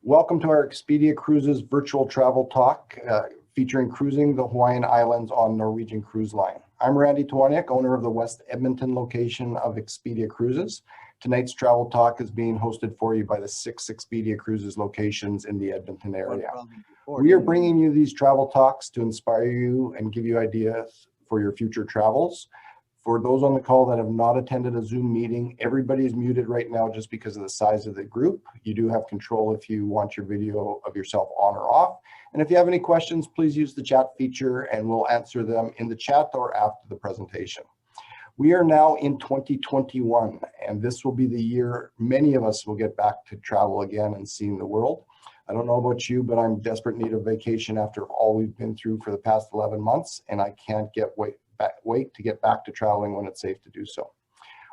Welcome to our Expedia Cruises virtual travel talk featuring cruising the Hawaiian Islands on Norwegian Cruise Line. I'm Randy Tawaniak, owner of the West Edmonton location of Expedia Cruises. Tonight's travel talk is being hosted for you by the 6 Expedia Cruises locations in the Edmonton area. We are bringing you these travel talks to inspire you and give you ideas for your future travels. For those on the call that have not attended a Zoom meeting, everybody is muted right now just because of the size of the group. You do have control if you want your video of yourself on or off. And if you have any questions, please use the chat feature and we'll answer them in the chat or after the presentation. We are now in 2021, and this will be the year many of us will get back to travel again and seeing the world. I don't know about you, but I'm in desperate need of vacation after all we've been through for the past 11 months, and I can't wait to get back to traveling when it's safe to do so.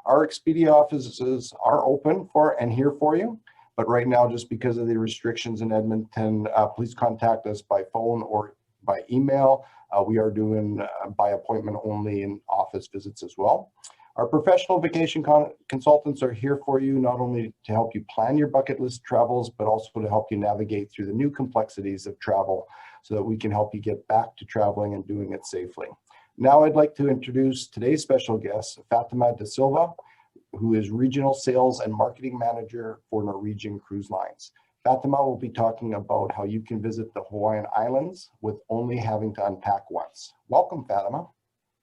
Our Expedia offices are open for and here for you, but right now, just because of the restrictions in Edmonton, please contact us by phone or by email. We are doing by appointment only in office visits as well. Our professional vacation consultants are here for you, not only to help you plan your bucket list travels, but also to help you navigate through the new complexities of travel so that we can help you get back to traveling and doing it safely. Now I'd like to introduce today's special guest, Fatima Da Silva, who is Regional Sales and Marketing Manager for Norwegian Cruise Lines. Fatima will be talking about how you can visit the Hawaiian Islands with only having to unpack once. Welcome, Fatima.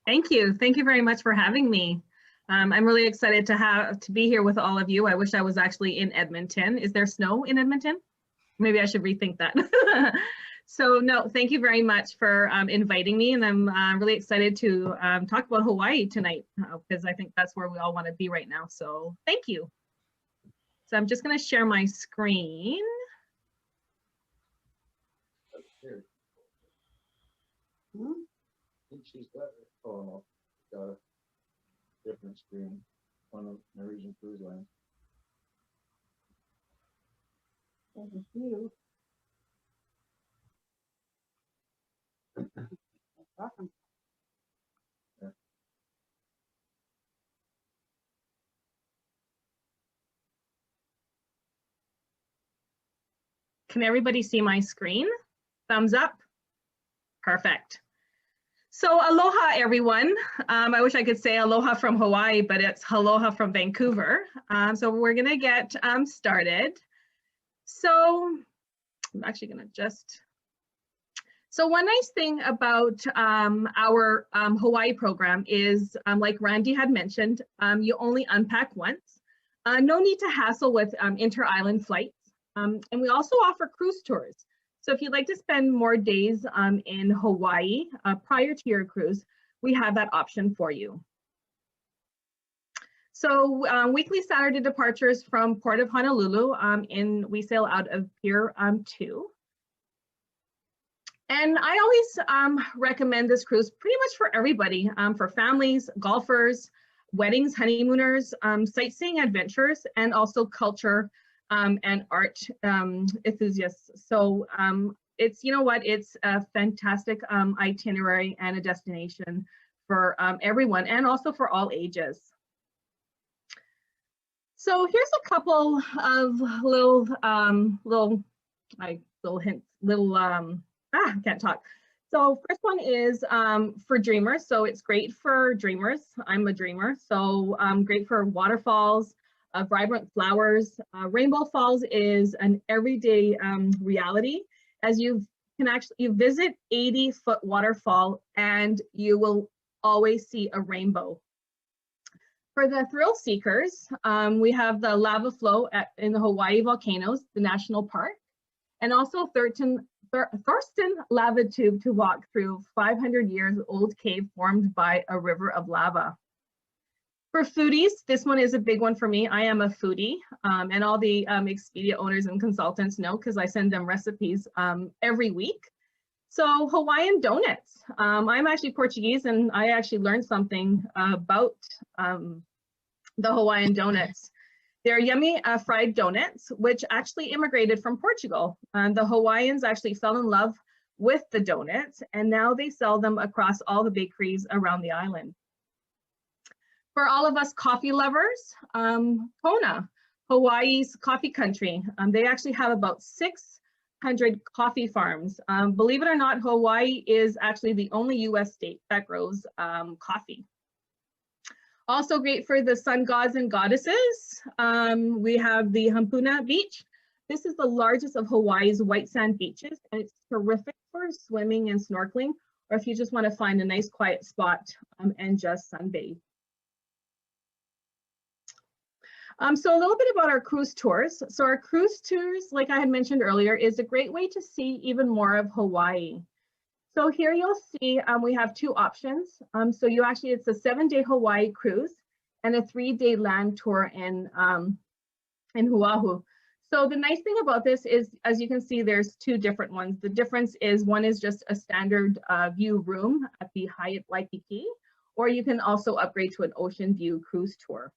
Thank you. Thank you very much for having me. I'm really excited to be here with all of you. I wish I was actually in Edmonton. Is there snow in Edmonton? Maybe I should rethink that. So no, thank you very much for inviting me, and I'm really excited to talk about Hawaii tonight because I think that's where we all want to be right now. So thank you. So I'm just going to share my screen. She's got a different screen on the Norwegian Cruise Line. Thank you. Awesome. Yeah. Can everybody see my screen? Thumbs up. Perfect. So aloha, everyone. I wish I could say aloha from Hawaii, but it's aloha from Vancouver. So we're going to get started. So I'm actually going to just... So one nice thing about our Hawaii program is, like Randy had mentioned, you only unpack once. No need to hassle with inter-island flights. And we also offer cruise tours. So if you'd like to spend more days in Hawaii prior to your cruise, we have that option for you. So weekly Saturday departures from Port of Honolulu, we sail out of Pier 2. And I always recommend this cruise pretty much for everybody, for families, golfers, weddings, honeymooners, sightseeing adventures, and also culture and art enthusiasts. So it's, you know what, it's a fantastic itinerary and a destination for everyone and also for all ages. So here's a couple of little hints, I can't talk. So first one is for dreamers. So it's great for dreamers. I'm a dreamer. So great for waterfalls, vibrant flowers. Rainbow Falls is an everyday reality, as you visit 80-foot waterfall and you will always see a rainbow. For the thrill seekers, we have the lava flow in the Hawaii volcanoes, the national park, and also Thurston Lava Tube to walk through 500 years old cave formed by a river of lava. For foodies, this one is a big one for me. I am a foodie, and all the Expedia owners and consultants know because I send them recipes every week. So Hawaiian donuts. I'm actually Portuguese, and I actually learned something about the Hawaiian donuts. They're yummy fried donuts, which actually immigrated from Portugal. The Hawaiians actually fell in love with the donuts, and now they sell them across all the bakeries around the island. For all of us coffee lovers, Kona. Hawaii's coffee country. They actually have about 600 coffee farms. Believe it or not, Hawaii is actually the only US state that grows coffee. Also great for the sun gods and goddesses. We have the Hampuna Beach. This is the largest of Hawaii's white sand beaches, and it's terrific for swimming and snorkeling, or if you just want to find a nice quiet spot and just sunbathe. So a little bit about our cruise tours. So our cruise tours, like I had mentioned earlier, is a great way to see even more of Hawaii. So here you'll see we have two options. So it's a 7-day Hawaii cruise and a 3-day land tour in Oahu. So the nice thing about this is, as you can see, there's two different ones. The difference is one is just a standard view room at the Hyatt Waikiki, or you can also upgrade to an ocean view cruise tour.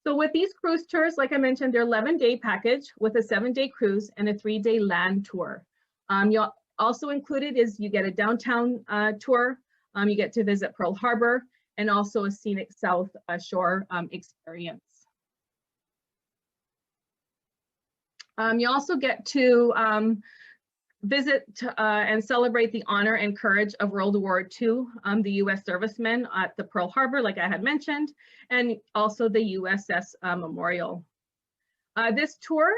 So with these cruise tours, like I mentioned, they're 11-day package with a 7-day cruise and a 3-day land tour. You'll also included is you get a downtown tour, you get to visit Pearl Harbor, and also a scenic South Shore experience. You also get to visit and celebrate the honor and courage of World War II, the US servicemen at the Pearl Harbor, like I had mentioned, and also the USS Memorial. This tour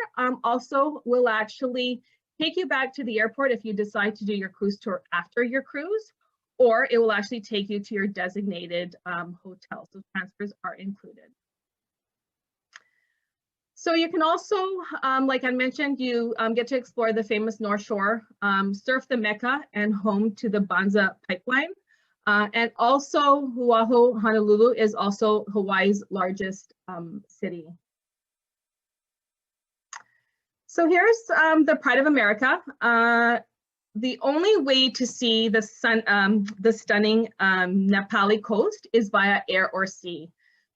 also will actually take you back to the airport if you decide to do your cruise tour after your cruise, or it will actually take you to your designated hotel. So transfers are included. So you can also, like I mentioned, you get to explore the famous North Shore, surf the Mecca and home to the Banza pipeline. And also Oahu, Honolulu is also Hawaii's largest city. So here's the Pride of America. The only way to see the stunning Nepali coast is via air or sea.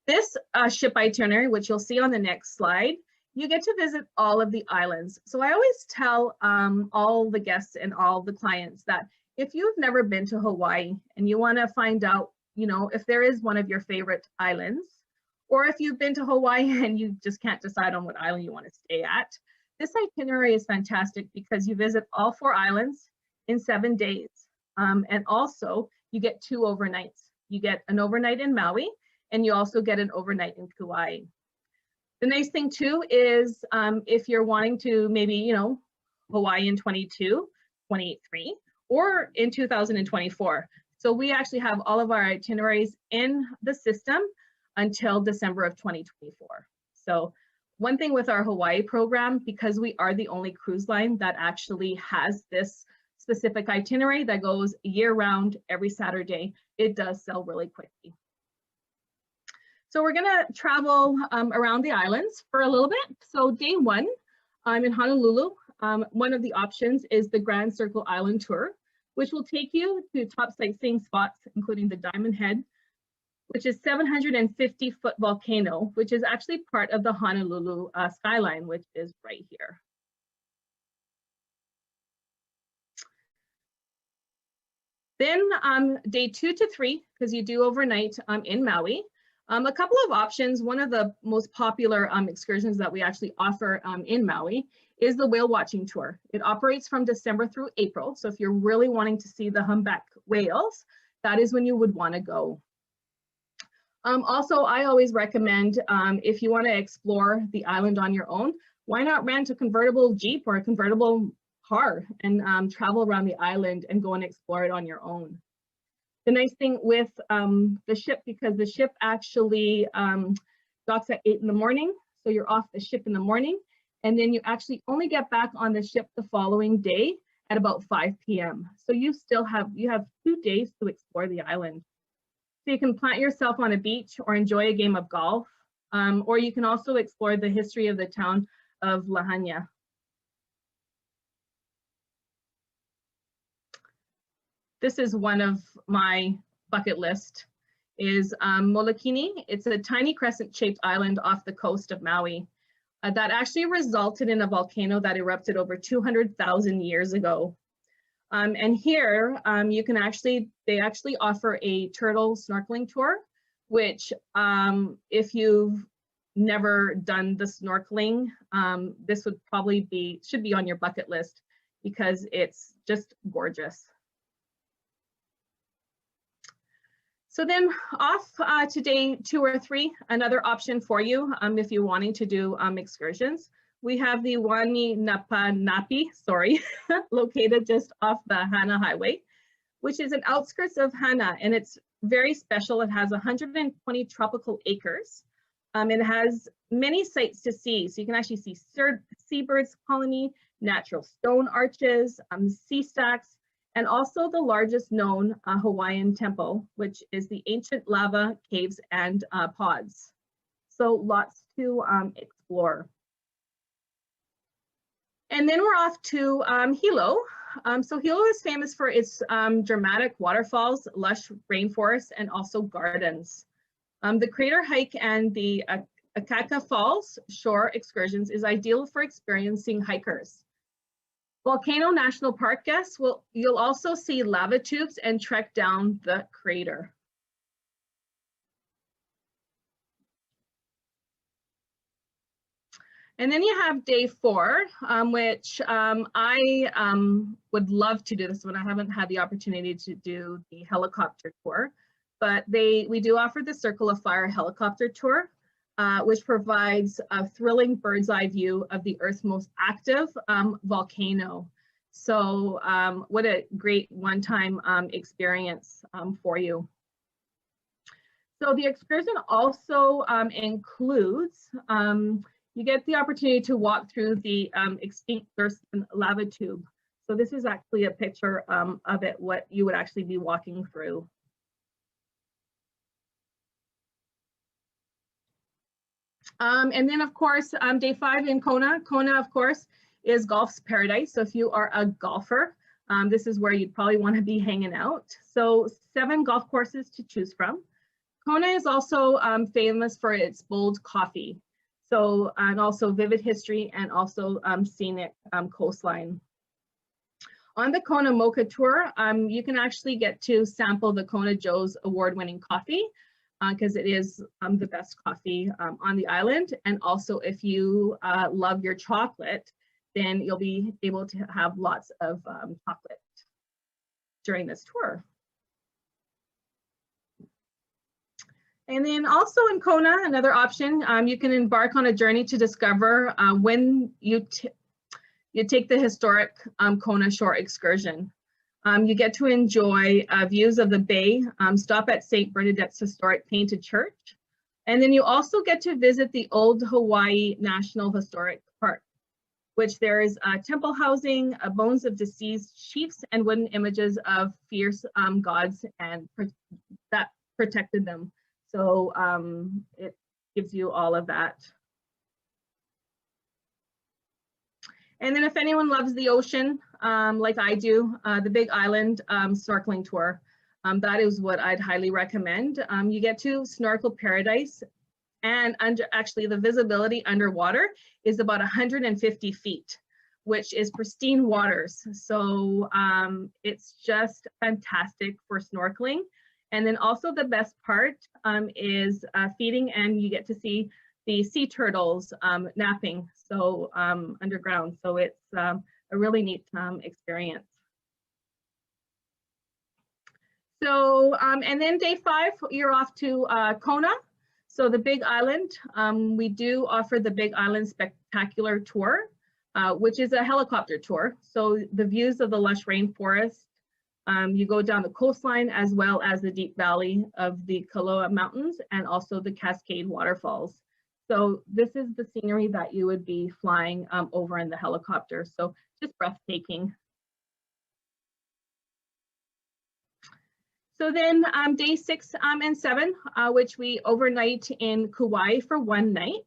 This ship itinerary, which you'll see on the next slide, you get to visit all of the islands. So I always tell all the guests and all the clients that if you've never been to Hawaii and you want to find out, if there is one of your favorite islands, or if you've been to Hawaii and you just can't decide on what island you want to stay at, this itinerary is fantastic because you visit all 4 islands in 7 days. And also you get 2 overnights. You get an overnight in Maui, and you also get an overnight in Kauai. The nice thing too is if you're wanting to maybe, Hawaii in 22, 23, or in 2024. So we actually have all of our itineraries in the system until December of 2024. So one thing with our Hawaii program, because we are the only cruise line that actually has this specific itinerary that goes year round every Saturday, it does sell really quickly. So we're gonna travel around the islands for a little bit. So day 1, I'm in Honolulu. One of the options is the Grand Circle Island Tour, which will take you to top sightseeing spots, including the Diamond Head, which is 750-foot volcano, which is actually part of the Honolulu skyline, which is right here. Then day 2 to 3, because you do overnight in Maui. A couple of options. One of the most popular excursions that we actually offer in Maui is the whale watching tour. It operates from December through April. So if you're really wanting to see the humpback whales, that is when you would want to go. Also, I always recommend if you want to explore the island on your own, why not rent a convertible Jeep or a convertible car and travel around the island and go and explore it on your own. The nice thing with the ship, because the ship actually docks at 8 in the morning, so you're off the ship in the morning, and then you actually only get back on the ship the following day at about 5 p.m. So you have 2 days to explore the island. So you can plant yourself on a beach or enjoy a game of golf, or you can also explore the history of the town of Lahaina. This is one of my bucket list, is Molokini. It's a tiny crescent-shaped island off the coast of Maui that actually resulted in a volcano that erupted over 200,000 years ago. And here you can they actually offer a turtle snorkeling tour, which if you've never done the snorkeling, this would probably should be on your bucket list because it's just gorgeous. So then off to day 2 or 3, another option for you if you're wanting to do excursions. We have the Wainapanapi, sorry, located just off the Hana Highway, which is an outskirts of Hana, and it's very special. It has 120 tropical acres. It has many sights to see. So you can actually see seabirds colony, natural stone arches, sea stacks, and also the largest known Hawaiian temple, which is the ancient lava caves and pods. So lots to explore. And then we're off to Hilo. So Hilo is famous for its dramatic waterfalls, lush rainforests, and also gardens. The crater hike and the Akaka Falls shore excursions is ideal for experiencing hikers. Volcano National Park guests you'll also see lava tubes and trek down the crater. And then you have day 4, which I would love to do this one. I haven't had the opportunity to do the helicopter tour, but we do offer the Circle of Fire helicopter tour, which provides a thrilling bird's eye view of the Earth's most active volcano. So what a great one-time experience for you. So the excursion also includes, you get the opportunity to walk through the extinct Thurston lava tube. So this is actually a picture of it, what you would actually be walking through. And then of course, day 5 in Kona. Kona, of course, is golf's paradise. So if you are a golfer, this is where you'd probably want to be hanging out. So 7 golf courses to choose from. Kona is also famous for its bold coffee. So, and also vivid history and also scenic coastline. On the Kona Mocha Tour, you can actually get to sample the Kona Joe's award-winning coffee because it is the best coffee on the island. And also if you love your chocolate, then you'll be able to have lots of chocolate during this tour. And then also in Kona, another option, you can embark on a journey to discover when you take the historic Kona Shore excursion. You get to enjoy views of the bay, stop at St. Bernadette's historic painted church, and then you also get to visit the Old Hawaii National Historic Park, which there is temple housing, bones of deceased chiefs, and wooden images of fierce gods and that protected them. So it gives you all of that. And then if anyone loves the ocean, like I do, the Big Island snorkeling tour, that is what I'd highly recommend. You get to snorkel paradise, and actually the visibility underwater is about 150 feet, which is pristine waters. So it's just fantastic for snorkeling. And then also the best part is feeding, and you get to see the sea turtles napping, so underground. So it's a really neat experience. So, and then day 5, you're off to Kona. So the Big Island, we do offer the Big Island Spectacular Tour, which is a helicopter tour. So the views of the lush rainforest, you go down the coastline as well as the deep valley of the Kaloa Mountains and also the Cascade waterfalls. So this is the scenery that you would be flying over in the helicopter. So just breathtaking. So then day 6 and 7, which we overnight in Kauai for 1 night.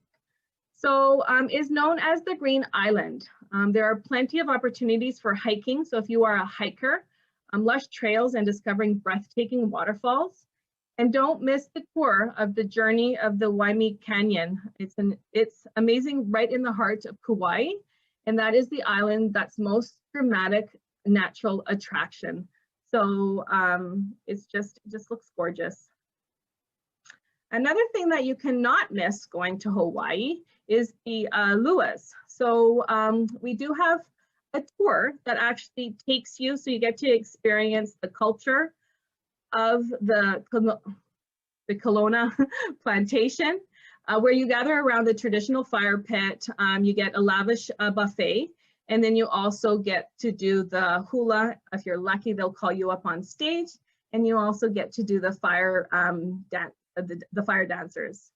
So is known as the Green Island. There are plenty of opportunities for hiking. So if you are a hiker, lush trails and discovering breathtaking waterfalls. And don't miss the tour of the journey of the Waimea Canyon. It's amazing, right in the heart of Kauai. And that is the island that's most dramatic natural attraction. So it just looks gorgeous. Another thing that you cannot miss going to Hawaii is the luas. So we do have a tour that actually takes you, so you get to experience the culture of the Kelowna plantation, where you gather around the traditional fire pit. You get a lavish buffet, and then you also get to do the hula. If you're lucky, they'll call you up on stage, and you also get to do the fire the fire dancers.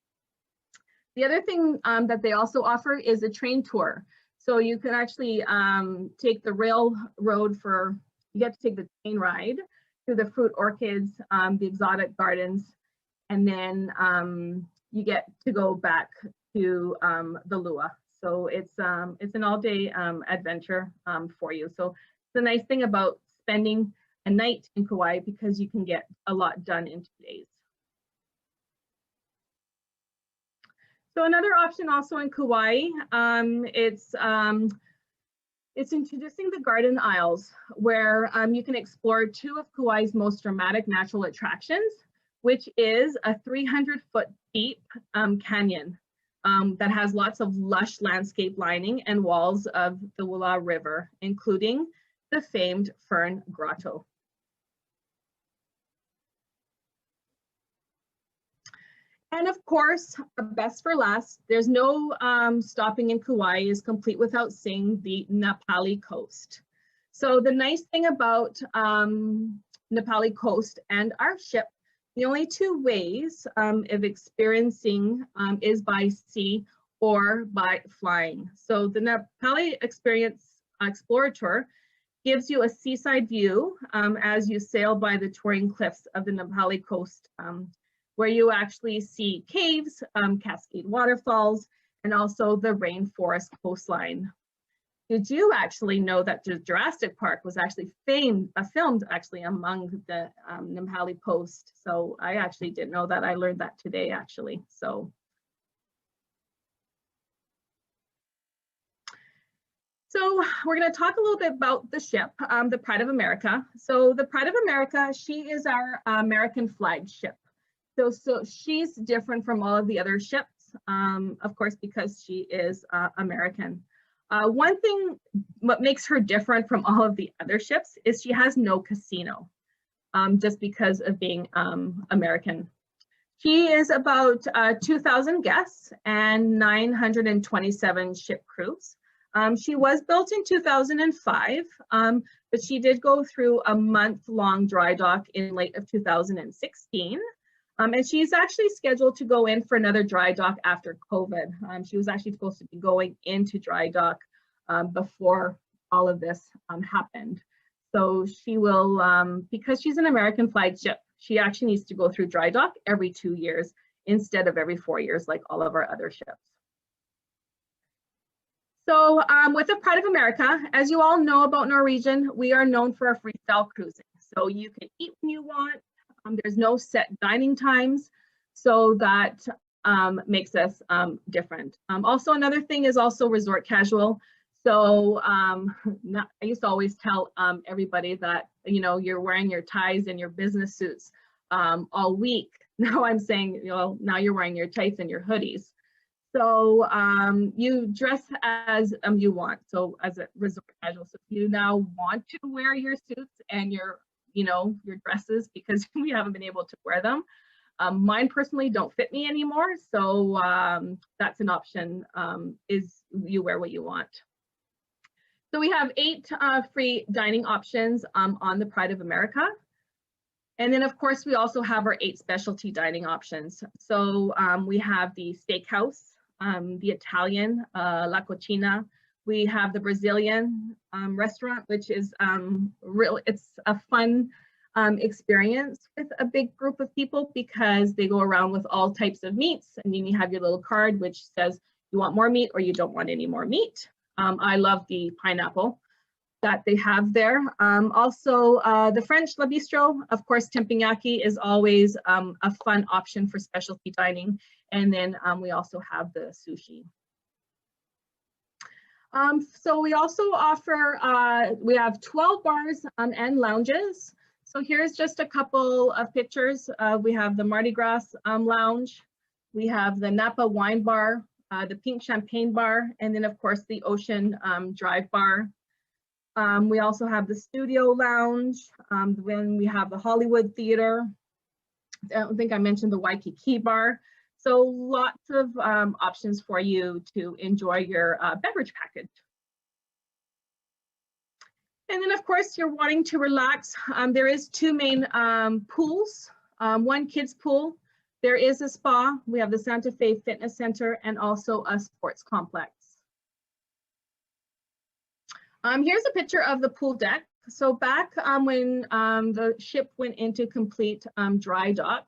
The other thing that they also offer is a train tour. So you can actually take the railroad you get to take the train ride through the fruit orchards, the exotic gardens, and then you get to go back to the Lua. So it's an all-day adventure for you. So the nice thing about spending a night in Kauai, because you can get a lot done in 2 days. So another option also in Kauai, it's introducing the Garden Isles, where you can explore 2 of Kauai's most dramatic natural attractions, which is a 300-foot deep canyon that has lots of lush landscape lining and walls of the Wula River, including the famed Fern Grotto. And of course, best for last, there's no stopping in Kauai is complete without seeing the Napali coast. So the nice thing about Napali coast and our ship, the only 2 ways of experiencing is by sea or by flying. So the Napali Explorer Tour gives you a seaside view as you sail by the towering cliffs of the Napali coast, where you actually see caves, cascade waterfalls, and also the rainforest coastline. Did you actually know that Jurassic Park was actually filmed actually among the Napali coast? So I actually didn't know that. I learned that today actually. So we're going to talk a little bit about the ship, the Pride of America. So the Pride of America, she is our American flag ship. So she's different from all of the other ships, of course, because she is American. One thing what makes her different from all of the other ships is she has no casino, just because of being American. She is about 2,000 guests and 927 ship crews. She was built in 2005, but she did go through a month-long dry dock in late of 2016. And she's actually scheduled to go in for another dry dock after COVID. She was actually supposed to be going into dry dock before all of this happened. So she will, because she's an American flag ship, she actually needs to go through dry dock every 2 years instead of every 4 years like all of our other ships. So with the Pride of America, as you all know about Norwegian, we are known for our freestyle cruising. So you can eat when you want. There's no set dining times, so that makes us different. Also, another thing is also resort casual. So I used to always tell everybody that, you know, you're wearing your ties and your business suits all week. Now I'm saying, you know, now you're wearing your tights and your hoodies. So you dress as you want. So as a resort casual, so if you now want to wear your suits and your, you know, your dresses, because we haven't been able to wear them. Mine personally don't fit me anymore. So that's an option, is you wear what you want. So we have 8 free dining options on the Pride of America. And then of course, we also have our 8 specialty dining options. So we have the steakhouse, the Italian, La Cucina. We have the Brazilian restaurant, which is it's a fun experience with a big group of people, because they go around with all types of meats, and then you have your little card which says you want more meat or you don't want any more meat. I love the pineapple that they have there. Also, the French La Bistro, of course, teppanyaki is always a fun option for specialty dining. And then we also have the sushi. So we also offer, we have 12 bars and lounges. So here's just a couple of pictures. We have the Mardi Gras lounge. We have the Napa wine bar, the pink champagne bar, and then of course the Ocean Drive bar. We also have the studio lounge. Then we have the Hollywood Theater. I don't think I mentioned the Waikiki bar. So lots of options for you to enjoy your beverage package. And then of course you're wanting to relax. There is two main pools, one kids pool. There is a spa. We have the Santa Fe Fitness Center and also a sports complex. Here's a picture of the pool deck. So back when the ship went into complete dry dock,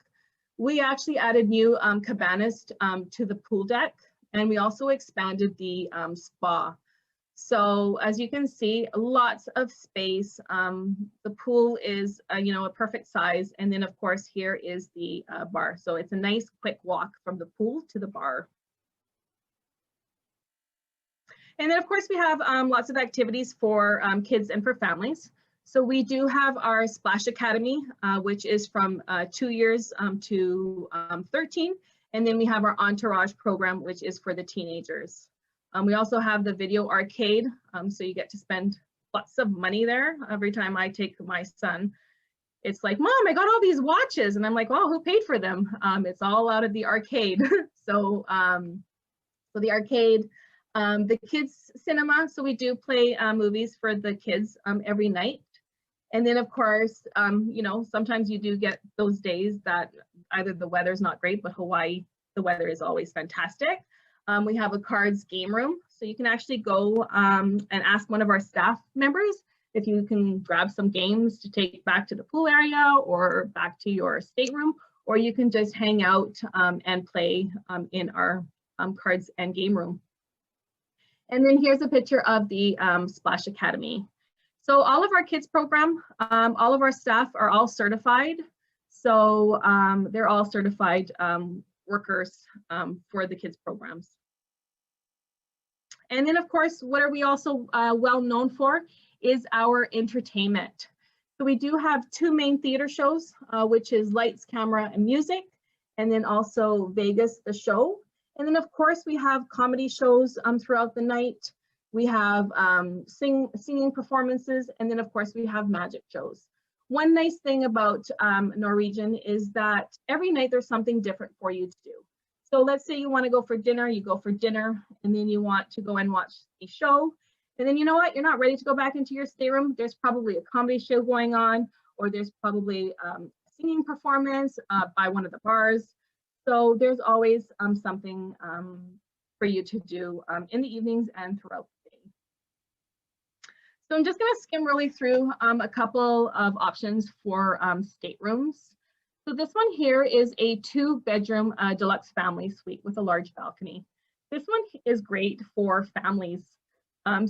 we actually added new cabanas to the pool deck, and we also expanded the spa. So as you can see, lots of space. The pool is, you know, a perfect size. And then of course, here is the bar. So it's a nice quick walk from the pool to the bar. And then of course, we have lots of activities for kids and for families. So we do have our Splash Academy, which is from 2 years to 13. And then we have our Entourage program, which is for the teenagers. We also have the video arcade, so you get to spend lots of money there. Every time I take my son, it's like, Mom, I got all these watches. And I'm like, well, who paid for them? It's all out of the arcade. So the arcade, the kids cinema. So we do play movies for the kids every night. And then of course, you know, sometimes you do get those days that either the weather's not great, but Hawaii, the weather is always fantastic. We have a cards game room, so you can actually go and ask one of our staff members if you can grab some games to take back to the pool area or back to your stateroom, or you can just hang out and play in our cards and game room. And then here's a picture of the Splash Academy. So all of our kids program, all of our staff are all certified. So they're all certified workers for the kids programs. And then of course, what are we also well known for is our entertainment. So we do have two main theater shows, which is Lights, Camera, and Music, and then also Vegas, the show. And then of course, we have comedy shows throughout the night. We have singing performances, and then of course, we have magic shows. One nice thing about Norwegian is that every night there's something different for you to do. So let's say you want to go for dinner, you go for dinner, and then you want to go and watch a show. And then you know what, you're not ready to go back into your stateroom. There's probably a comedy show going on, or there's probably a singing performance by one of the bars. So there's always something for you to do in the evenings and throughout the day. So I'm just going to skim really through a couple of options for staterooms. So this one here is a 2-bedroom deluxe family suite with a large balcony. This one is great for families.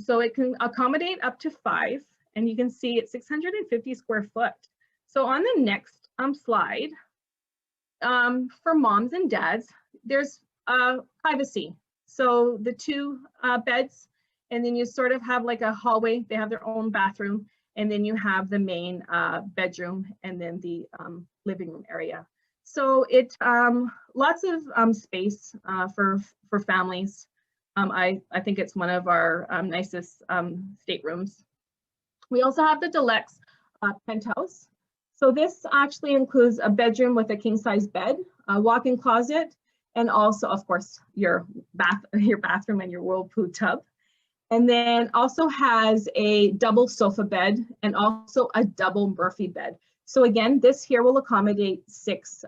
So it can accommodate up to 5, and you can see it's 650 square foot. So on the next slide, for moms and dads, there's privacy. So the 2 beds, and then you sort of have like a hallway. They have their own bathroom, and then you have the main bedroom and then the living room area. So it lots of space for families. I think it's one of our nicest staterooms. We also have the deluxe penthouse. So this actually includes a bedroom with a king-size bed, a walk-in closet, and also, of course, your bathroom and your whirlpool tub. And then also has a double sofa bed and also a double Murphy bed. So again, this here will accommodate 6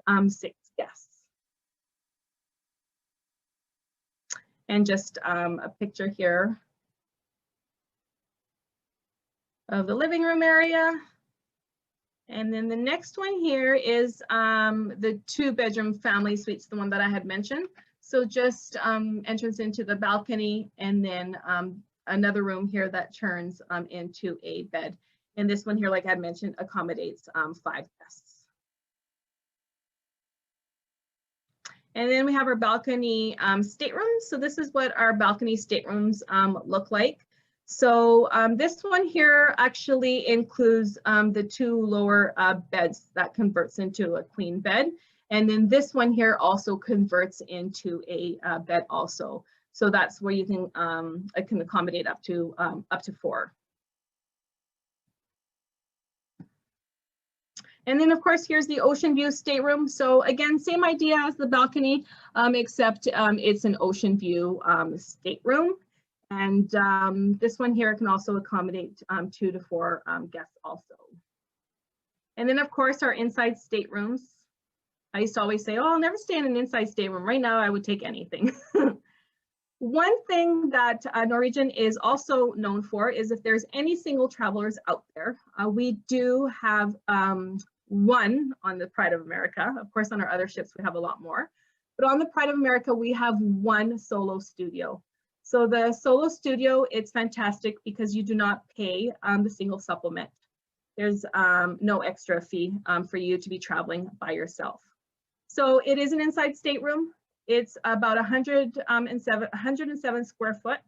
guests. And just a picture here of the living room area. And then the next one here is the 2-bedroom family suites, the one that I had mentioned. So just entrance into the balcony, and then another room here that turns into a bed. And this one here, like I had mentioned, accommodates 5 guests. And then we have our balcony staterooms. So this is what our balcony staterooms look like. So this one here actually includes the 2 lower beds that converts into a queen bed. And then this one here also converts into a bed also. So that's where you can, it can accommodate up to 4. And then of course, here's the ocean view stateroom. So again, same idea as the balcony, except it's an ocean view stateroom. And this one here can also accommodate 2 to 4 guests also. And then of course, our inside staterooms. I used to always say, oh, I'll never stay in an inside stateroom. Right now, I would take anything. One thing that Norwegian is also known for is if there's any single travelers out there, we do have one on the Pride of America. Of course, on our other ships, we have a lot more. But on the Pride of America, we have 1 solo studio. So the solo studio, it's fantastic because you do not pay the single supplement. There's no extra fee for you to be traveling by yourself. So it is an inside stateroom. It's about 107 square foot,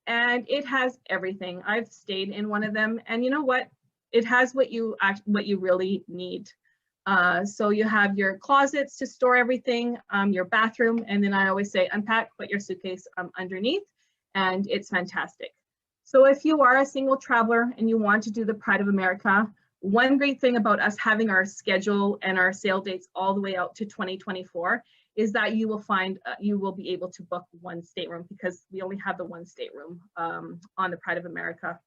and it has everything. I've stayed in one of them, and you know what? It has what you really need. So you have your closets to store everything, your bathroom, and then I always say unpack, put your suitcase underneath, and it's fantastic. So if you are a single traveler and you want to do the Pride of America, one great thing about us having our schedule and our sale dates all the way out to 2024 is that you will find, you will be able to book 1 stateroom because we only have the 1 stateroom on the Pride of America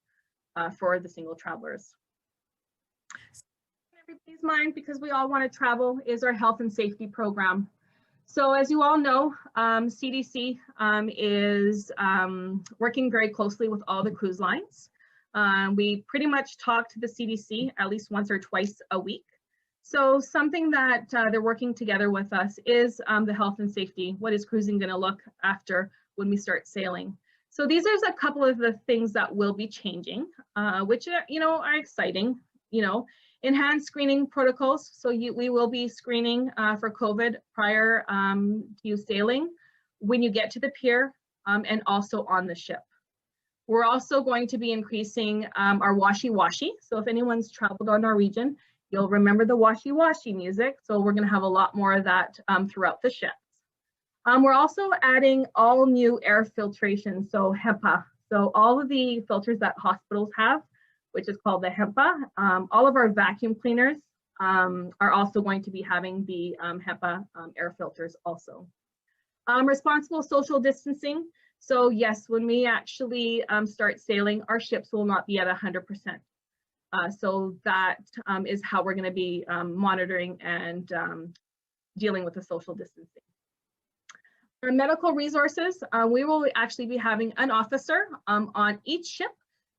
for the single travelers. Everybody's mind, because we all want to travel, is our health and safety program. So as you all know, CDC is working very closely with all the cruise lines. We pretty much talk to the CDC at least once or twice a week. So something that they're working together with us is the health and safety. What is cruising going to look after when we start sailing? So these are a couple of the things that will be changing, which are exciting. Enhanced screening protocols. So we will be screening for COVID prior to you sailing, when you get to the pier, and also on the ship. We're also going to be increasing our washy-washy. So if anyone's traveled on Norwegian, you'll remember the washy-washy music. So we're going to have a lot more of that throughout the ships. We're also adding all new air filtration, so HEPA. So all of the filters that hospitals have, which is called the HEPA. All of our vacuum cleaners are also going to be having the HEPA air filters also. Responsible social distancing. So yes, when we actually start sailing, our ships will not be at 100%. So that is how we're going to be monitoring and dealing with the social distancing. Our medical resources, we will actually be having an officer on each ship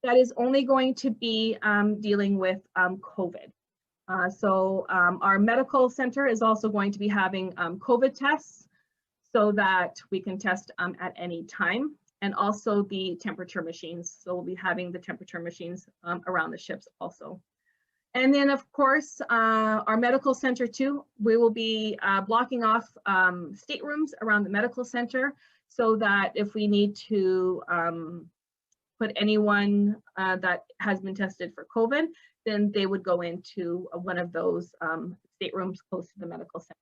that is only going to be dealing with COVID. So our medical center is also going to be having COVID tests so that we can test at any time, and also the temperature machines. So we'll be having the temperature machines around the ships also. And then of course, our medical center too, we will be blocking off staterooms around the medical center so that if we need to put anyone that has been tested for COVID, then they would go into one of those staterooms close to the medical center.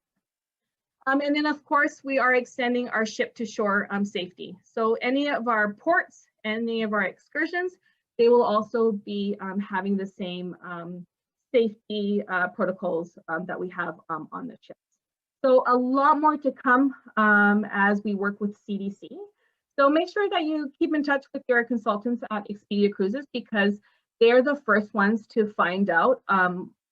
And then of course, we are extending our ship to shore safety. So any of our ports, any of our excursions, they will also be having the same safety protocols that we have on the ships. So a lot more to come as we work with CDC. So make sure that you keep in touch with your consultants at Expedia Cruises, because they're the first ones to find out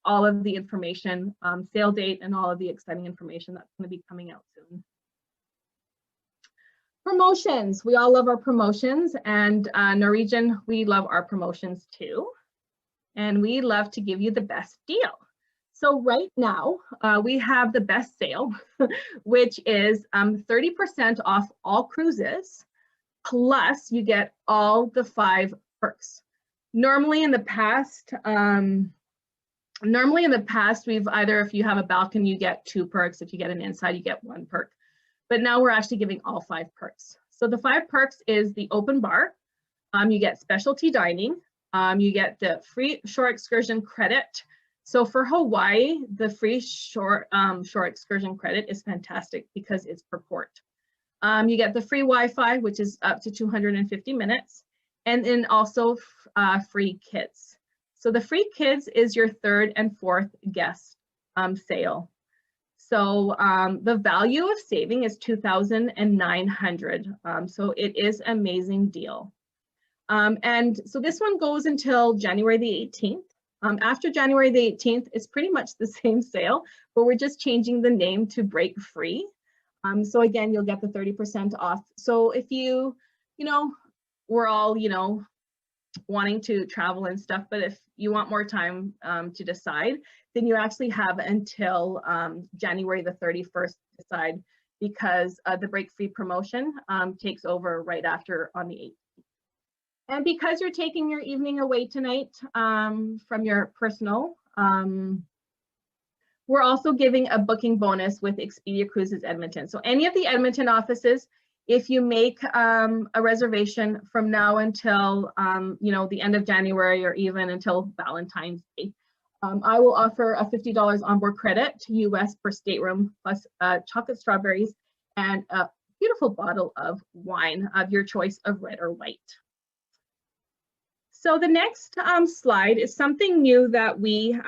all of the information, sale date, and all of the exciting information that's going to be coming out soon. Promotions. We all love our promotions, and Norwegian, we love our promotions too. And we love to give you the best deal. So right now, we have the best sale, which is 30% off all cruises, plus you get all the 5 perks. Normally in the past, we've either, if you have a balcony, you get 2 perks. If you get an inside, you get 1 perk. But now we're actually giving all 5 perks. So the 5 perks is the open bar, You get specialty dining. You get the free shore excursion credit. So for Hawaii, the free shore excursion credit is fantastic because it's per port. You get the free Wi-Fi, which is up to 250 minutes, and then also free kids. So the free kids is your third and fourth guest sale. So the value of saving is $2,900. So it is an amazing deal. And so this one goes until January the 18th. After January the 18th, it's pretty much the same sale, but we're just changing the name to Break Free. So again, you'll get the 30% off. So if you know, we're all, wanting to travel and stuff, but if you want more time to decide, then you actually have until January the 31st to decide, because the Break Free promotion takes over right after on the 18th. And because you're taking your evening away tonight from your personal, we're also giving a booking bonus with Expedia Cruises Edmonton. So any of the Edmonton offices, if you make a reservation from now until the end of January or even until Valentine's Day, I will offer a $50 onboard credit US per stateroom, plus chocolate strawberries and a beautiful bottle of wine of your choice of red or white. So the next slide is something new that we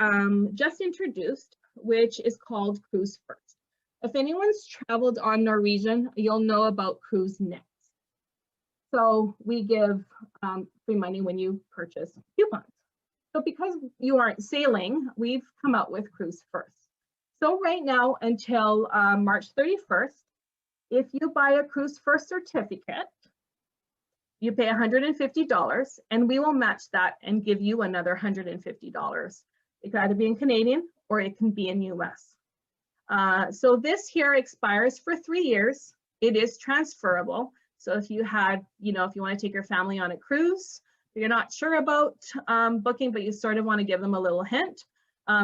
just introduced, which is called Cruise First. If anyone's traveled on Norwegian, you'll know about Cruise Next. So we give free money when you purchase coupons. So because you aren't sailing, we've come out with Cruise First. So right now until March 31st, if you buy a Cruise First certificate, you pay $150 and we will match that and give you another $150. It can either be in Canadian or it can be in US. So this here expires for 3 years. It is transferable. So if you had, if you want to take your family on a cruise, you're not sure about booking, but you sort of want to give them a little hint,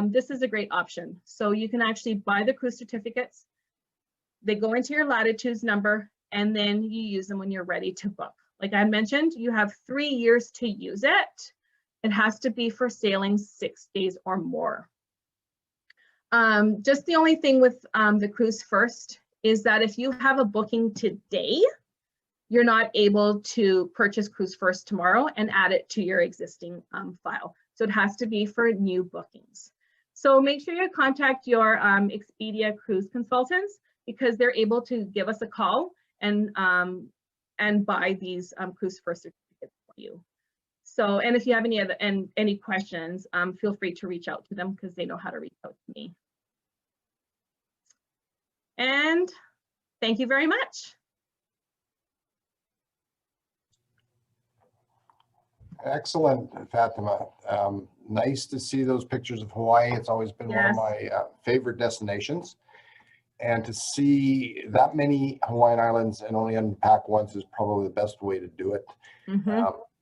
this is a great option. So you can actually buy the cruise certificates. They go into your latitudes number and then you use them when you're ready to book. Like I mentioned, you have 3 years to use it. It has to be for sailing 6 days or more. Just the only thing with the Cruise First is that if you have a booking today, you're not able to purchase Cruise First tomorrow and add it to your existing file. So it has to be for new bookings. So make sure you contact your Expedia cruise consultants, because they're able to give us a call and buy these Cruise First certificates for you. So, and if you have any questions, feel free to reach out to them because they know how to reach out to me. And thank you very much. Excellent, Fatima. Nice to see those pictures of Hawaii. It's always been one of my favorite destinations. And to see that many Hawaiian islands and only unpack once is probably the best way to do it.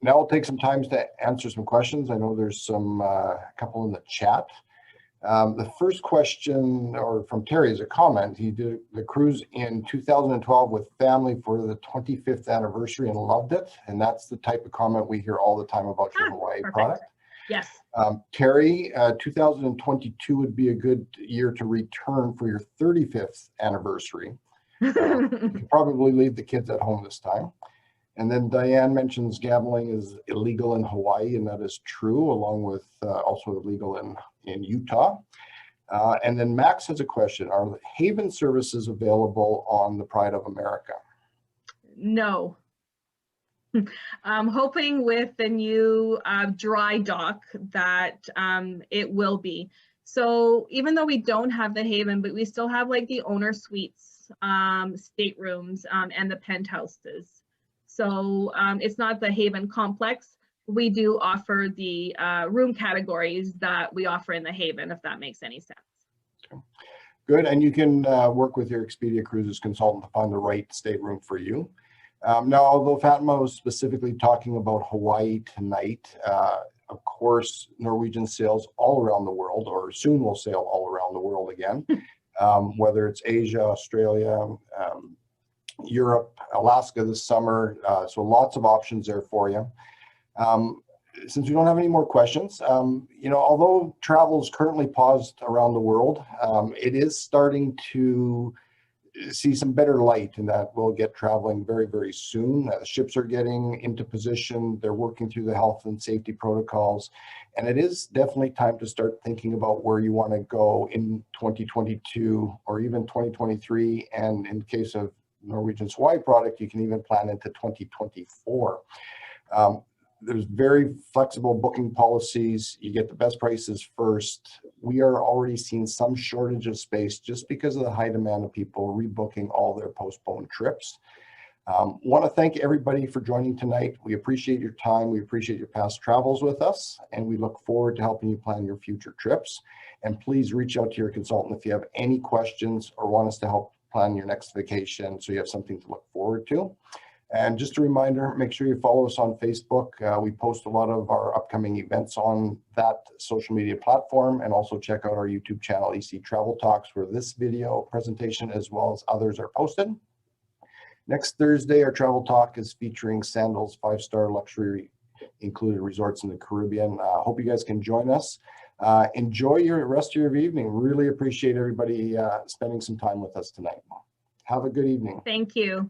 Now I'll take some time to answer some questions. I know there's some couple in the chat. The first question, or from Terry, is a comment. He did the cruise in 2012 with family for the 25th anniversary and loved it. And that's the type of comment we hear all the time about your Hawaii product. Yes. Terry, 2022 would be a good year to return for your 35th anniversary. You could probably leave the kids at home this time. And then Diane mentions gambling is illegal in Hawaii, and that is true, along with also illegal in Utah. And then Max has a question. Are the haven services available on the Pride of America? No. I'm hoping with the new dry dock that it will be. So even though we don't have the haven, but we still have like the owner suites, staterooms, and the penthouses. So it's not the haven complex. We do offer the room categories that we offer in the haven, if that makes any sense. Okay. Good, and you can work with your Expedia Cruises consultant to find the right stateroom for you. Now, although Fatima was specifically talking about Hawaii tonight, of course, Norwegian sails all around the world, or soon will sail all around the world again, whether it's Asia, Australia, Europe, Alaska this summer. So lots of options there for you. Since we don't have any more questions, although travel is currently paused around the world, it is starting to see some better light in that we'll get traveling very, very soon. Ships are getting into position. They're working through the health and safety protocols. And it is definitely time to start thinking about where you want to go in 2022 or even 2023. And in case of Norwegian's Hawaii product, you can even plan into 2024. There's very flexible booking policies. You get the best prices first. We are already seeing some shortage of space just because of the high demand of people rebooking all their postponed trips. Want to thank everybody for joining tonight. We appreciate your time. We appreciate your past travels with us, and we look forward to helping you plan your future trips. And please reach out to your consultant if you have any questions or want us to help plan your next vacation so you have something to look forward to. And just a reminder, make sure you follow us on Facebook. We post a lot of our upcoming events on that social media platform, and also check out our YouTube channel, EC Travel Talks, where this video presentation as well as others are posted. Next Thursday, our travel talk is featuring Sandals 5-star luxury included resorts in the Caribbean. Hope you guys can join us. Enjoy your rest of your evening. Really appreciate everybody spending some time with us tonight. Have a good evening. Thank you.